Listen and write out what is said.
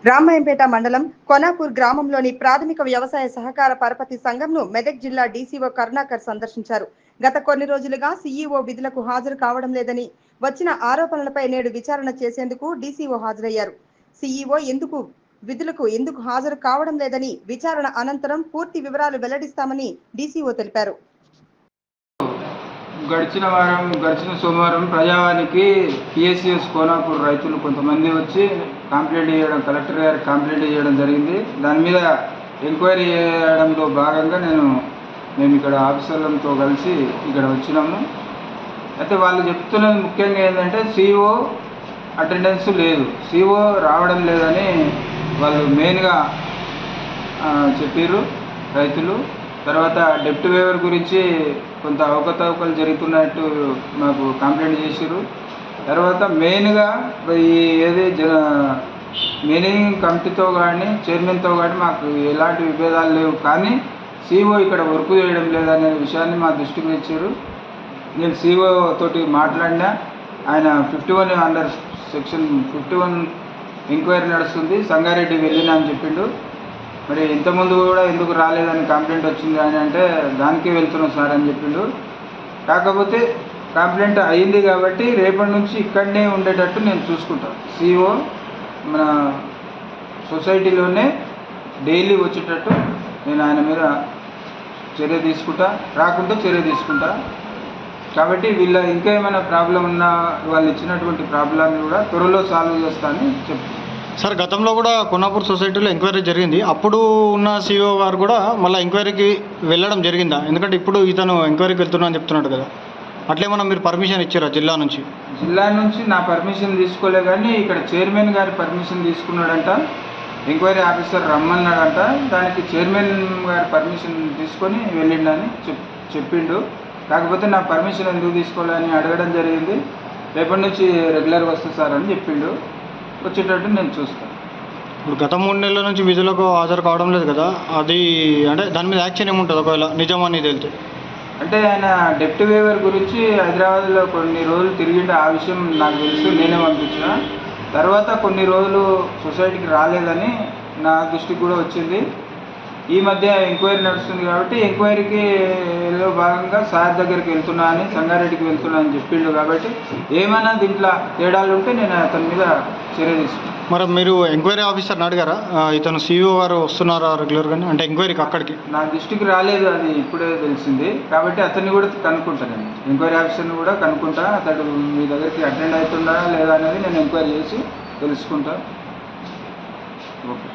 రామాయంపేట మండలం కొనాపూర్ గ్రామంలోని ప్రాథమిక వ్యవసాయ సహకార పరపతి సంఘంను మెదక్ జిల్లా డీసీఓ కరుణాకర్ సందర్శించారు. గత కొన్ని రోజులుగా సీఈఓ విధులకు హాజరు కావడం లేదని వచ్చిన ఆరోపణలపై నేడు విచారణ చేసేందుకు డీసీఓ హాజరయ్యారు. సీఈఓ విధులకు హాజరు కావడం లేదని విచారణ అనంతరం పూర్తి వివరాలు వెల్లడిస్తామని డీసీఓ తెలిపారు. గడిచిన సోమవారం ప్రజావానికి పిఎస్సిఎస్ కోనాపూర్ రైతులు కొంతమంది వచ్చి కలెక్టర్ గారికి కంప్లైంట్ చేయడం జరిగింది. దాని మీద ఎంక్వైరీ చేయడంలో భాగంగా మేము ఇక్కడ ఆఫీసర్లతో కలిసి ఇక్కడ వచ్చినాము. అయితే వాళ్ళు చెప్తున్నది ముఖ్యంగా ఏంటంటే సిఇఓ అటెండెన్స్ లేదు, సిఇఓ రావడం లేదని వాళ్ళు మెయిన్గా చెప్పారు రైతులు. తర్వాత డెప్ట్ వేవర్ గురించి కొంత అవకతవకలు జరుగుతున్నట్టు మాకు కంప్లైంట్ చేశారు. తర్వాత మెయిన్గా మేనేజింగ్ కమిటీతో కానీ చైర్మన్తో కానీ మాకు ఎలాంటి విభేదాలు లేవు, కానీ సిఇఓ ఇక్కడ వర్క్ చేయడం లేదనే విషయాన్ని మా దృష్టికి తెచ్చారు. నేను సిఇఓ తోటి మాట్లాడినా, ఆయన 51 అండర్ సెక్షన్ 51 ఎంక్వైరీ నడుస్తుంది, సంగారెడ్డి వెళ్ళినా అని చెప్పిండు. మరి ఇంతకుముందు కూడా ఎందుకు రాలేదని కంప్లైంట్ వచ్చింది అని అంటే దానికే వెళ్తున్నాం సార్ అని చెప్పిండు. కాకపోతే కంప్లైంట్ అయింది కాబట్టి రేపటి నుంచి ఇక్కడనే ఉండేటట్టు నేను చూసుకుంటాను. సిఇఓ మన సొసైటీలోనే డైలీ వచ్చేటట్టు నేను ఆయన మీద చర్య తీసుకుంటా, రాకుంటే చర్య తీసుకుంటా. కాబట్టి వీళ్ళ ఇంకా ఏమైనా ప్రాబ్లం ఉన్నా వాళ్ళు ఇచ్చినటువంటి ప్రాబ్లాన్ని కూడా త్వరలో సాల్వ్ చేస్తానని చెప్తాను. సార్, గతంలో కూడా కొనాపూర్ సొసైటీలో ఎంక్వైరీ జరిగింది. అప్పుడు ఉన్న సిఇఓ గారు కూడా మళ్ళీ ఎంక్వైరీకి వెళ్ళడం జరిగిందా? ఎందుకంటే ఇప్పుడు ఇతను ఎంక్వైరీకి వెళ్తున్నా అని చెప్తున్నాడు కదా, అట్లేమన్నా మీరు పర్మిషన్ ఇచ్చారా జిల్లా నుంచి? జిల్లా నుంచి నా పర్మిషన్ తీసుకోలే, కానీ ఇక్కడ చైర్మన్ గారి పర్మిషన్ తీసుకున్నాడంట. ఎంక్వైరీ ఆఫీసర్ రమ్మన్నాడంట, దానికి చైర్మన్ గారి పర్మిషన్ తీసుకొని వెళ్ళిండని చెప్పిండు. కాకపోతే నా పర్మిషన్ ఎందుకు తీసుకోవాలని అడగడం జరిగింది. రేపటి నుంచి రెగ్యులర్గా వస్తుంది సార్ అని చెప్పిండు. వచ్చేటట్టు నేను చూస్తాను. ఇప్పుడు గత 3 నెలల నుంచి విధులకు హాజరు కావడం లేదు కదా, అది అంటే దాని మీద యాక్షన్ ఏముంటుంది ఒకవేళ నిజమని తెలితే? అంటే ఆయన డెప్ట్ వేవర్ గురించి హైదరాబాద్లో కొన్ని రోజులు తిరిగింటే ఆ విషయం నాకు తెలుసు, నేనే పంపించిన. తర్వాత కొన్ని రోజులు సొసైటీకి రాలేదని నా దృష్టికి కూడా వచ్చింది. ఈ మధ్య ఎంక్వైరీ నడుస్తుంది కాబట్టి ఎంక్వైరీకి భాగంగా సార్ దగ్గరికి వెళ్తున్నా అని, సంగారెడ్డికి వెళ్తున్నా అని చెప్పిండు. కాబట్టి ఏమైనా దీంట్లో తేడాలు ఉంటే నేను అతని మీద చర్య తీసుకున్నాను. మరి మీరు ఎంక్వైరీ ఆఫీసర్ని అడిగారా ఇతను సిఇఓ గారు వస్తున్నారా రెగ్యులర్గానే, అంటే ఎంక్వైరీకి అక్కడికి? నా దృష్టికి రాలేదు, అది ఇప్పుడే తెలిసింది. కాబట్టి అతన్ని కూడా కనుక్కుంటాను, నేను ఎంక్వైరీ ఆఫీసర్ని కూడా కనుక్కుంటా. అతడు మీ దగ్గరికి అటెండ్ అవుతుందా లేదా అనేది నేను ఎంక్వైరీ చేసి తెలుసుకుంటా. ఓకే.